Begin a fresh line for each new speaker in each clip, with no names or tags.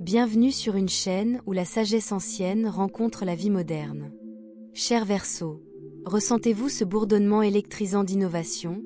Bienvenue sur une chaîne où la sagesse ancienne rencontre la vie moderne. Cher Verseau, ressentez-vous ce bourdonnement électrisant d'innovation,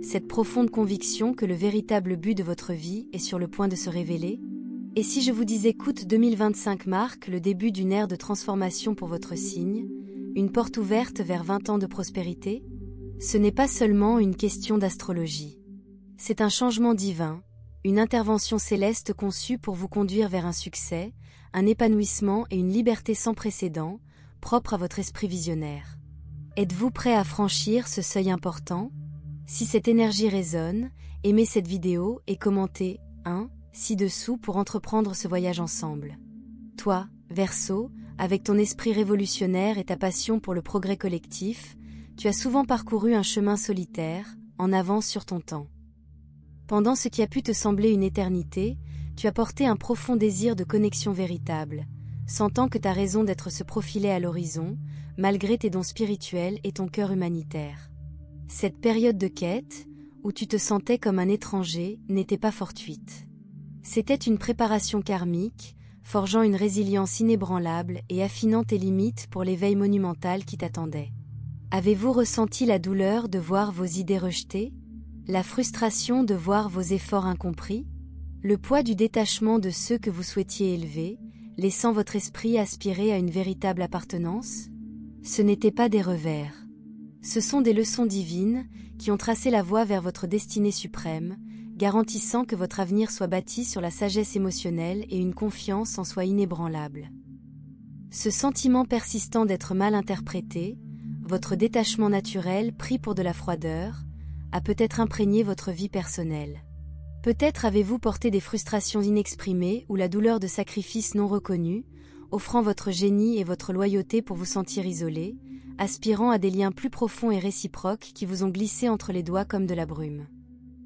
cette profonde conviction que le véritable but de votre vie est sur le point de se révéler? Et si je vous disais qu'août 2025 marque le début d'une ère de transformation pour votre signe, une porte ouverte vers 20 ans de prospérité? Ce n'est pas seulement une question d'astrologie. C'est un changement divin, une intervention céleste conçue pour vous conduire vers un succès, un épanouissement et une liberté sans précédent, propre à votre esprit visionnaire. Êtes-vous prêt à franchir ce seuil important? Si cette énergie résonne, aimez cette vidéo et commentez 1 ci-dessous pour entreprendre ce voyage ensemble. Toi, Verseau, avec ton esprit révolutionnaire et ta passion pour le progrès collectif, tu as souvent parcouru un chemin solitaire, en avance sur ton temps. Pendant ce qui a pu te sembler une éternité, tu as porté un profond désir de connexion véritable, sentant que ta raison d'être se profilait à l'horizon, malgré tes dons spirituels et ton cœur humanitaire. Cette période de quête, où tu te sentais comme un étranger, n'était pas fortuite. C'était une préparation karmique, forgeant une résilience inébranlable et affinant tes limites pour l'éveil monumental qui t'attendait. Avez-vous ressenti la douleur de voir vos idées rejetées? La frustration de voir vos efforts incompris? Le poids du détachement de ceux que vous souhaitiez élever, laissant votre esprit aspirer à une véritable appartenance? Ce n'étaient pas des revers. Ce sont des leçons divines qui ont tracé la voie vers votre destinée suprême, garantissant que votre avenir soit bâti sur la sagesse émotionnelle et une confiance en soi inébranlable. Ce sentiment persistant d'être mal interprété, votre détachement naturel pris pour de la froideur, a peut-être imprégné votre vie personnelle. Peut-être avez-vous porté des frustrations inexprimées ou la douleur de sacrifices non reconnus, offrant votre génie et votre loyauté pour vous sentir isolé, aspirant à des liens plus profonds et réciproques qui vous ont glissé entre les doigts comme de la brume.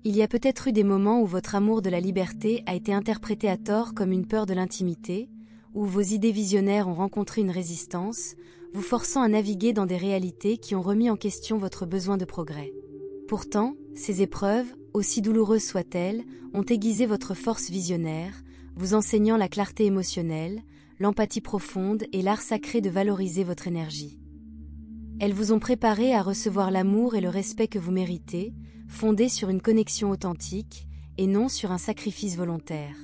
Il y a peut-être eu des moments où votre amour de la liberté a été interprété à tort comme une peur de l'intimité, où vos idées visionnaires ont rencontré une résistance, vous forçant à naviguer dans des réalités qui ont remis en question votre besoin de progrès. Pourtant, ces épreuves, aussi douloureuses soient-elles, ont aiguisé votre force visionnaire, vous enseignant la clarté émotionnelle, l'empathie profonde et l'art sacré de valoriser votre énergie. Elles vous ont préparé à recevoir l'amour et le respect que vous méritez, fondés sur une connexion authentique, et non sur un sacrifice volontaire.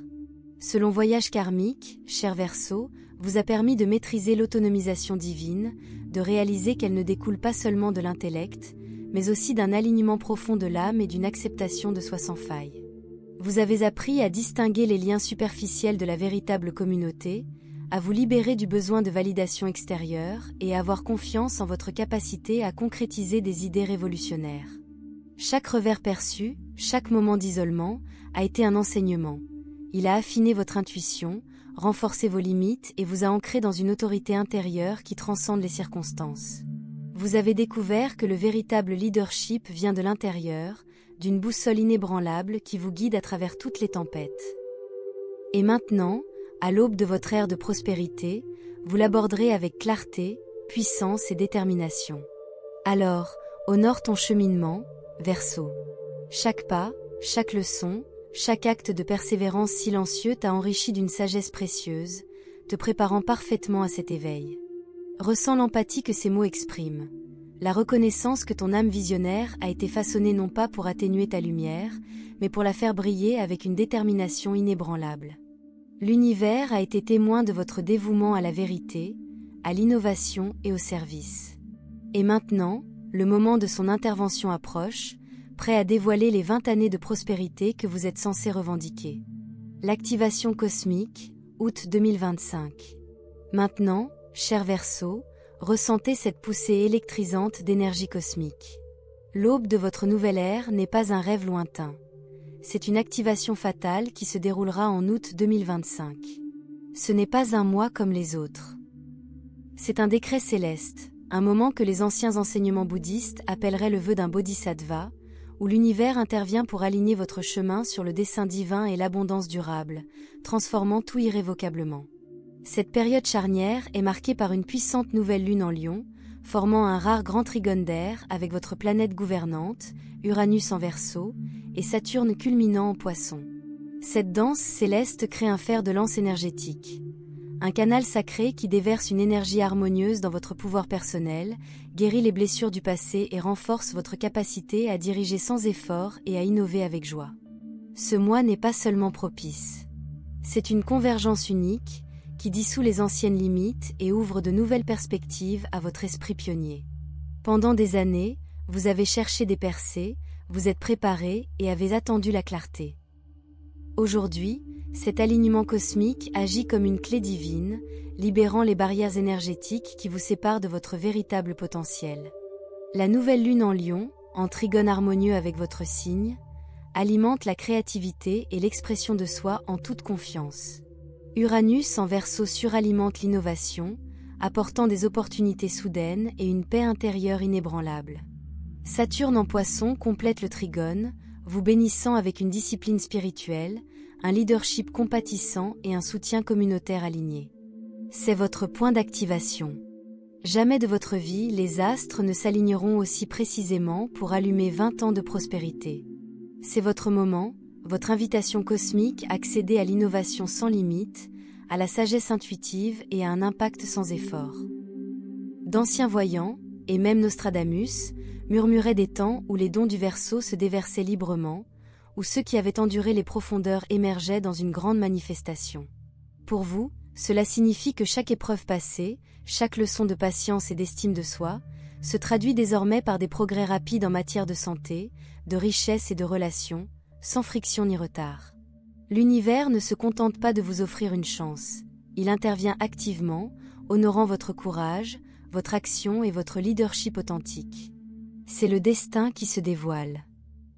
Ce long voyage karmique, cher Verseau, vous a permis de maîtriser l'autonomisation divine, de réaliser qu'elle ne découle pas seulement de l'intellect, mais aussi d'un alignement profond de l'âme et d'une acceptation de soi sans faille. Vous avez appris à distinguer les liens superficiels de la véritable communauté, à vous libérer du besoin de validation extérieure et à avoir confiance en votre capacité à concrétiser des idées révolutionnaires. Chaque revers perçu, chaque moment d'isolement, a été un enseignement. Il a affiné votre intuition, renforcé vos limites et vous a ancré dans une autorité intérieure qui transcende les circonstances. Vous avez découvert que le véritable leadership vient de l'intérieur, d'une boussole inébranlable qui vous guide à travers toutes les tempêtes. Et maintenant, à l'aube de votre ère de prospérité, vous l'aborderez avec clarté, puissance et détermination. Alors, honore ton cheminement, Verseau. Chaque pas, chaque leçon, chaque acte de persévérance silencieux t'a enrichi d'une sagesse précieuse, te préparant parfaitement à cet éveil. Ressens l'empathie que ces mots expriment. La reconnaissance que ton âme visionnaire a été façonnée non pas pour atténuer ta lumière, mais pour la faire briller avec une détermination inébranlable. L'univers a été témoin de votre dévouement à la vérité, à l'innovation et au service. Et maintenant, le moment de son intervention approche, prêt à dévoiler les 20 années de prospérité que vous êtes censé revendiquer. L'activation cosmique, août 2025. Maintenant, cher Verseau, ressentez cette poussée électrisante d'énergie cosmique. L'aube de votre nouvelle ère n'est pas un rêve lointain. C'est une activation fatale qui se déroulera en août 2025. Ce n'est pas un mois comme les autres. C'est un décret céleste, un moment que les anciens enseignements bouddhistes appelleraient le vœu d'un bodhisattva, où l'univers intervient pour aligner votre chemin sur le dessein divin et l'abondance durable, transformant tout irrévocablement. Cette période charnière est marquée par une puissante nouvelle lune en Lion, formant un rare grand trigone d'air avec votre planète gouvernante, Uranus en Verseau, et Saturne culminant en Poisson. Cette danse céleste crée un fer de lance énergétique. Un canal sacré qui déverse une énergie harmonieuse dans votre pouvoir personnel, guérit les blessures du passé et renforce votre capacité à diriger sans effort et à innover avec joie. Ce mois n'est pas seulement propice. C'est une convergence unique qui dissout les anciennes limites et ouvre de nouvelles perspectives à votre esprit pionnier. Pendant des années, vous avez cherché des percées, vous êtes préparé et avez attendu la clarté. Aujourd'hui, cet alignement cosmique agit comme une clé divine, libérant les barrières énergétiques qui vous séparent de votre véritable potentiel. La nouvelle lune en Lion, en trigone harmonieux avec votre signe, alimente la créativité et l'expression de soi en toute confiance. Uranus en Verseau suralimente l'innovation, apportant des opportunités soudaines et une paix intérieure inébranlable. Saturne en Poisson complète le trigone, vous bénissant avec une discipline spirituelle, un leadership compatissant et un soutien communautaire aligné. C'est votre point d'activation. Jamais de votre vie les astres ne s'aligneront aussi précisément pour allumer 20 ans de prospérité. C'est votre moment, votre invitation cosmique à accéder à l'innovation sans limite, à la sagesse intuitive et à un impact sans effort. D'anciens voyants, et même Nostradamus, murmuraient des temps où les dons du Verseau se déversaient librement, où ceux qui avaient enduré les profondeurs émergeaient dans une grande manifestation. Pour vous, cela signifie que chaque épreuve passée, chaque leçon de patience et d'estime de soi, se traduit désormais par des progrès rapides en matière de santé, de richesse et de relations, sans friction ni retard. L'univers ne se contente pas de vous offrir une chance, il intervient activement, honorant votre courage, votre action et votre leadership authentique. C'est le destin qui se dévoile.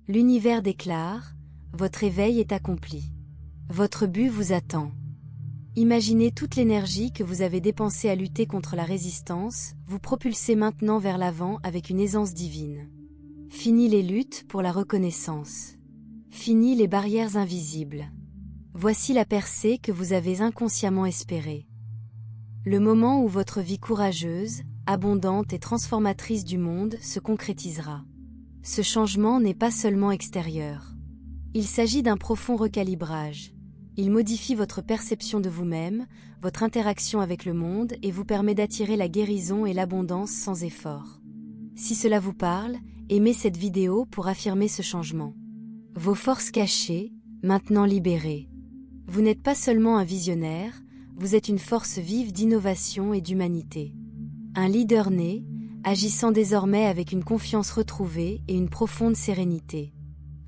L'univers déclare, votre éveil est accompli. Votre but vous attend. Imaginez toute l'énergie que vous avez dépensée à lutter contre la résistance, vous propulsez maintenant vers l'avant avec une aisance divine. Fini les luttes pour la reconnaissance. Fini les barrières invisibles. Voici la percée que vous avez inconsciemment espérée. Le moment où votre vie courageuse, abondante et transformatrice du monde se concrétisera. Ce changement n'est pas seulement extérieur. Il s'agit d'un profond recalibrage. Il modifie votre perception de vous-même, votre interaction avec le monde et vous permet d'attirer la guérison et l'abondance sans effort. Si cela vous parle, aimez cette vidéo pour affirmer ce changement. Vos forces cachées, maintenant libérées. Vous n'êtes pas seulement un visionnaire, vous êtes une force vive d'innovation et d'humanité. Un leader né, agissant désormais avec une confiance retrouvée et une profonde sérénité.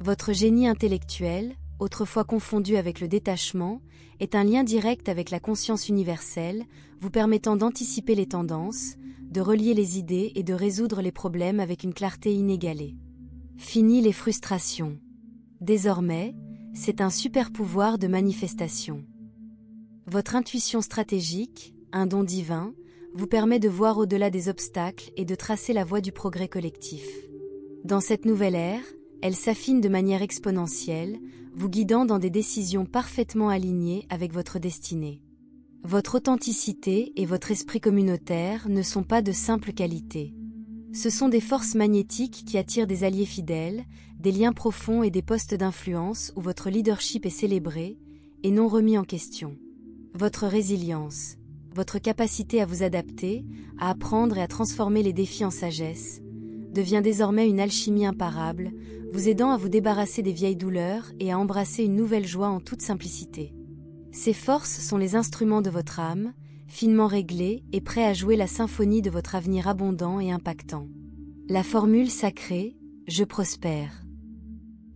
Votre génie intellectuel, autrefois confondu avec le détachement, est un lien direct avec la conscience universelle, vous permettant d'anticiper les tendances, de relier les idées et de résoudre les problèmes avec une clarté inégalée. Fini les frustrations. Désormais, c'est un super pouvoir de manifestation. Votre intuition stratégique, un don divin, vous permet de voir au-delà des obstacles et de tracer la voie du progrès collectif. Dans cette nouvelle ère, elle s'affine de manière exponentielle, vous guidant dans des décisions parfaitement alignées avec votre destinée. Votre authenticité et votre esprit communautaire ne sont pas de simples qualités. Ce sont des forces magnétiques qui attirent des alliés fidèles, des liens profonds et des postes d'influence où votre leadership est célébré et non remis en question. Votre résilience, votre capacité à vous adapter, à apprendre et à transformer les défis en sagesse, devient désormais une alchimie imparable, vous aidant à vous débarrasser des vieilles douleurs et à embrasser une nouvelle joie en toute simplicité. Ces forces sont les instruments de votre âme, finement réglés et prêts à jouer la symphonie de votre avenir abondant et impactant. La formule sacrée, je prospère.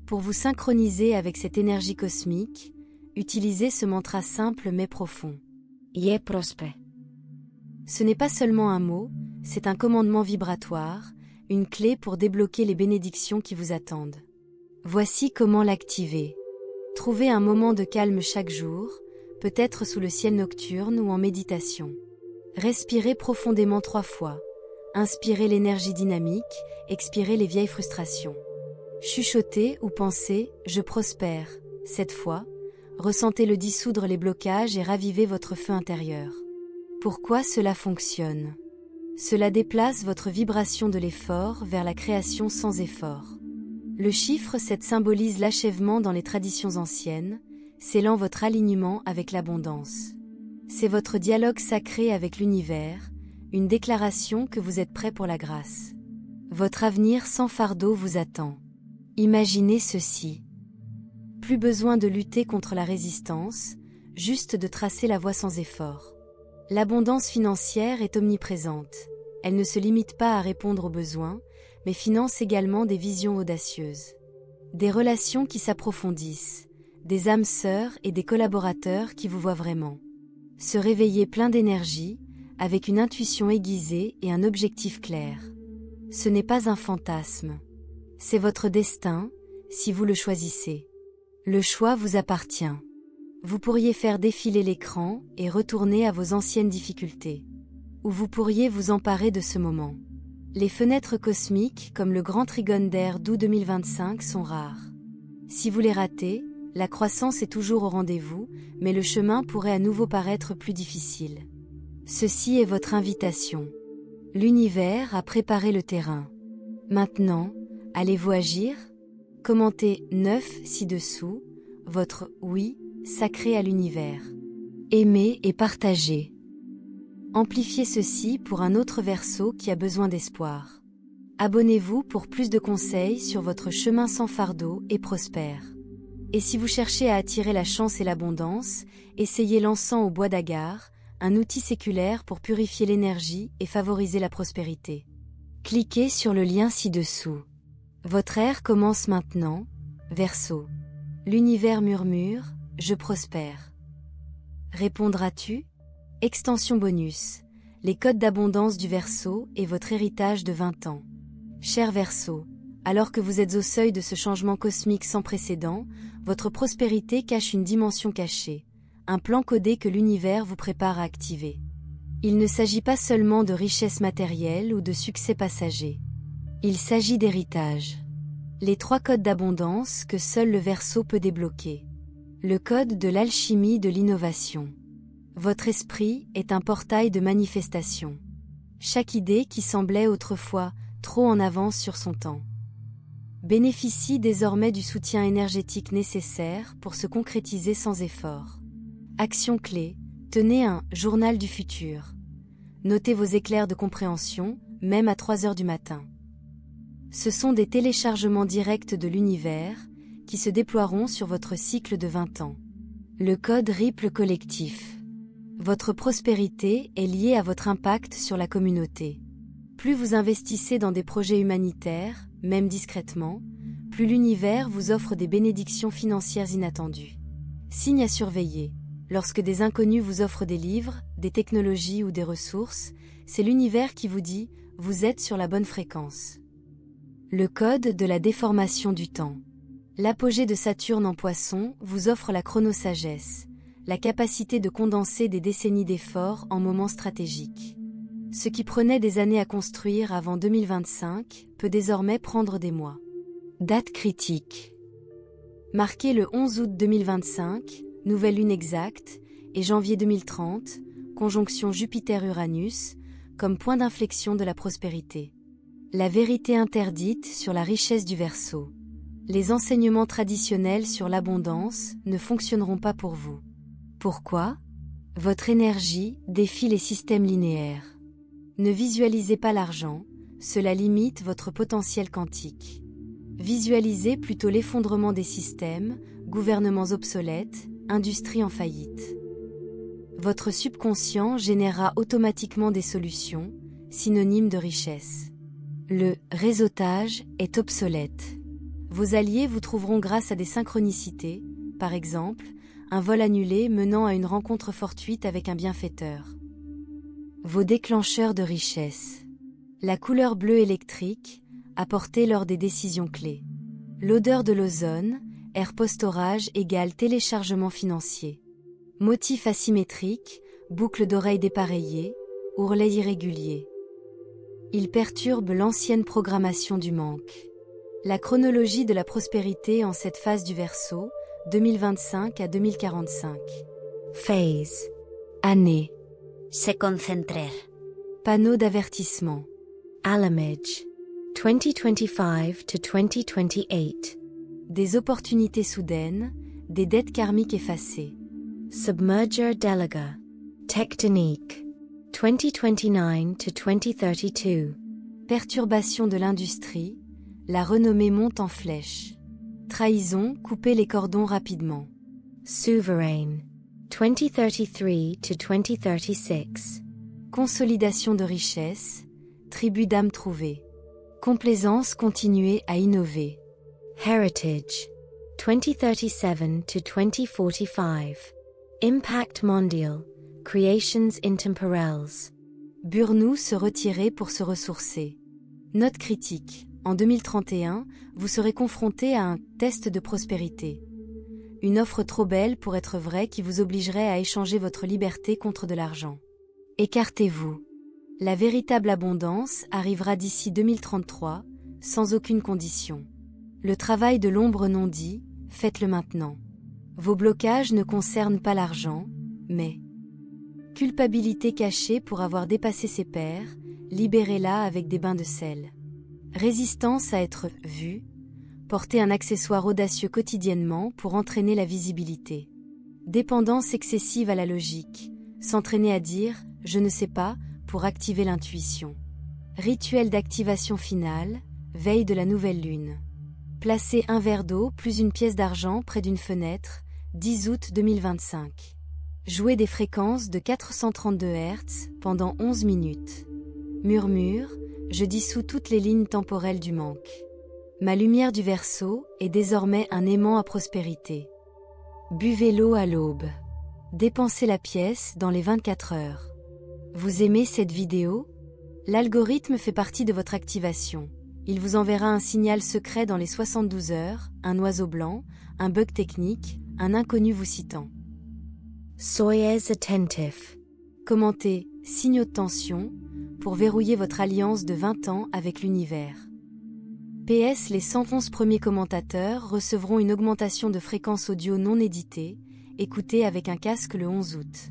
Pour vous synchroniser avec cette énergie cosmique, utilisez ce mantra simple mais profond. Je prospère. Ce n'est pas seulement un mot, c'est un commandement vibratoire, une clé pour débloquer les bénédictions qui vous attendent. Voici comment l'activer. Trouvez un moment de calme chaque jour, peut-être sous le ciel nocturne ou en méditation. Respirez profondément 3 fois. Inspirez l'énergie dynamique, expirez les vieilles frustrations. Chuchotez ou pensez « Je prospère ». Cette fois, ressentez-le dissoudre les blocages et ravivez votre feu intérieur. Pourquoi cela fonctionne ? Cela déplace votre vibration de l'effort vers la création sans effort. Le chiffre 7 symbolise l'achèvement dans les traditions anciennes, scellant votre alignement avec l'abondance. C'est votre dialogue sacré avec l'univers, une déclaration que vous êtes prêt pour la grâce. Votre avenir sans fardeau vous attend. Imaginez ceci. Plus besoin de lutter contre la résistance, juste de tracer la voie sans effort. L'abondance financière est omniprésente. Elle ne se limite pas à répondre aux besoins, mais finance également des visions audacieuses. Des relations qui s'approfondissent, des âmes sœurs et des collaborateurs qui vous voient vraiment. Se réveiller plein d'énergie, avec une intuition aiguisée et un objectif clair. Ce n'est pas un fantasme. C'est votre destin, si vous le choisissez. Le choix vous appartient. Vous pourriez faire défiler l'écran et retourner à vos anciennes difficultés. Ou vous pourriez vous emparer de ce moment. Les fenêtres cosmiques, comme le grand trigone d'air d'août 2025, sont rares. Si vous les ratez, la croissance est toujours au rendez-vous, mais le chemin pourrait à nouveau paraître plus difficile. Ceci est votre invitation. L'univers a préparé le terrain. Maintenant, allez-vous agir? Commentez 9 ci-dessous, votre oui sacré à l'univers. Aimez et partagez. Amplifiez ceci pour un autre Verseau qui a besoin d'espoir. Abonnez-vous pour plus de conseils sur votre chemin sans fardeau et prospère. Et si vous cherchez à attirer la chance et l'abondance, essayez l'encens au bois d'agar, un outil séculaire pour purifier l'énergie et favoriser la prospérité. Cliquez sur le lien ci-dessous. Votre ère commence maintenant, Verseau. L'univers murmure, je prospère. Répondras-tu? Extension bonus. Les codes d'abondance du Verseau et votre héritage de 20 ans. Cher Verseau, alors que vous êtes au seuil de ce changement cosmique sans précédent, votre prospérité cache une dimension cachée, un plan codé que l'univers vous prépare à activer. Il ne s'agit pas seulement de richesse matérielle ou de succès passager. Il s'agit d'héritage. Les 3 codes d'abondance que seul le Verseau peut débloquer. Le code de l'alchimie de l'innovation. Votre esprit est un portail de manifestation. Chaque idée qui semblait autrefois trop en avance sur son temps bénéficie désormais du soutien énergétique nécessaire pour se concrétiser sans effort. Action clé, tenez un « journal du futur ». Notez vos éclairs de compréhension, même à 3 heures du matin. Ce sont des téléchargements directs de l'univers qui se déploieront sur votre cycle de 20 ans. Le code Ripple collectif. Votre prospérité est liée à votre impact sur la communauté. Plus vous investissez dans des projets humanitaires, même discrètement, plus l'univers vous offre des bénédictions financières inattendues. Signe à surveiller. Lorsque des inconnus vous offrent des livres, des technologies ou des ressources, c'est l'univers qui vous dit « vous êtes sur la bonne fréquence ». Le code de la déformation du temps. L'apogée de Saturne en Poisson vous offre la chronosagesse, la capacité de condenser des décennies d'efforts en moments stratégiques. Ce qui prenait des années à construire avant 2025 peut désormais prendre des mois. Date critique. Marqué le 11 août 2025, nouvelle lune exacte, et janvier 2030, conjonction Jupiter-Uranus, comme point d'inflexion de la prospérité. La vérité interdite sur la richesse du Verseau. Les enseignements traditionnels sur l'abondance ne fonctionneront pas pour vous. Pourquoi? Votre énergie défie les systèmes linéaires. Ne visualisez pas l'argent, cela limite votre potentiel quantique. Visualisez plutôt l'effondrement des systèmes, gouvernements obsolètes, industries en faillite. Votre subconscient générera automatiquement des solutions, synonymes de richesse. Le réseautage est obsolète. Vos alliés vous trouveront grâce à des synchronicités, par exemple, un vol annulé menant à une rencontre fortuite avec un bienfaiteur. Vos déclencheurs de richesse. La couleur bleue électrique, apportée lors des décisions clés. L'odeur de l'ozone, air post-orage égale téléchargement financier. Motif asymétrique, boucle d'oreille dépareillée, ourlet irrégulier. Il perturbe l'ancienne programmation du manque. La chronologie de la prospérité en cette phase du Verseau, 2025 à 2045. Phase. Année.
Se concentrer.
Panneau d'avertissement.
Alamage. 2025 to 2028.
Des opportunités soudaines, Des dettes karmiques effacées.
Submerger Delega. Tectonique. 2029 to 2032.
Perturbation de l'industrie, la renommée monte en flèche. Trahison, coupez les cordons rapidement.
Souverain. 2033 to 2036.
Consolidation de richesses, tribu d'âme trouvée. Complaisance, continuez à innover.
Heritage. 2037 to 2045. Impact mondial. Creations intemporels.
Burnou se retirer pour se ressourcer. Note critique. En 2031, vous serez confronté à un test de prospérité. Une offre trop belle pour être vraie qui vous obligerait à échanger votre liberté contre de l'argent. Écartez-vous. La véritable abondance arrivera d'ici 2033, sans aucune condition. Le travail de l'ombre non dit, faites-le maintenant. Vos blocages ne concernent pas l'argent, mais culpabilité cachée pour avoir dépassé ses pairs, libérez-la avec des bains de sel. Résistance à être vue, portez un accessoire audacieux quotidiennement pour entraîner la visibilité. Dépendance excessive à la logique, s'entraîner à dire « je ne sais pas » pour activer l'intuition. Rituel d'activation finale, veille de la nouvelle lune. Placez un verre d'eau plus une pièce d'argent près d'une fenêtre, 10 août 2025. Jouez des fréquences de 432 Hz pendant 11 minutes. Murmure, je dissous toutes les lignes temporelles du manque. Ma lumière du Verseau est désormais un aimant à prospérité. Buvez l'eau à l'aube. Dépensez la pièce dans les 24 heures. Vous aimez cette vidéo? L'algorithme fait partie de votre activation. Il vous enverra un signal secret dans les 72 heures, un oiseau blanc, un bug technique, un inconnu vous citant.
Soyez attentif.
Commentez, signaux de tension, pour verrouiller votre alliance de 20 ans avec l'univers. PS, les 111 premiers commentateurs recevront une augmentation de fréquence audio non éditée, écoutée avec un casque le 11 août.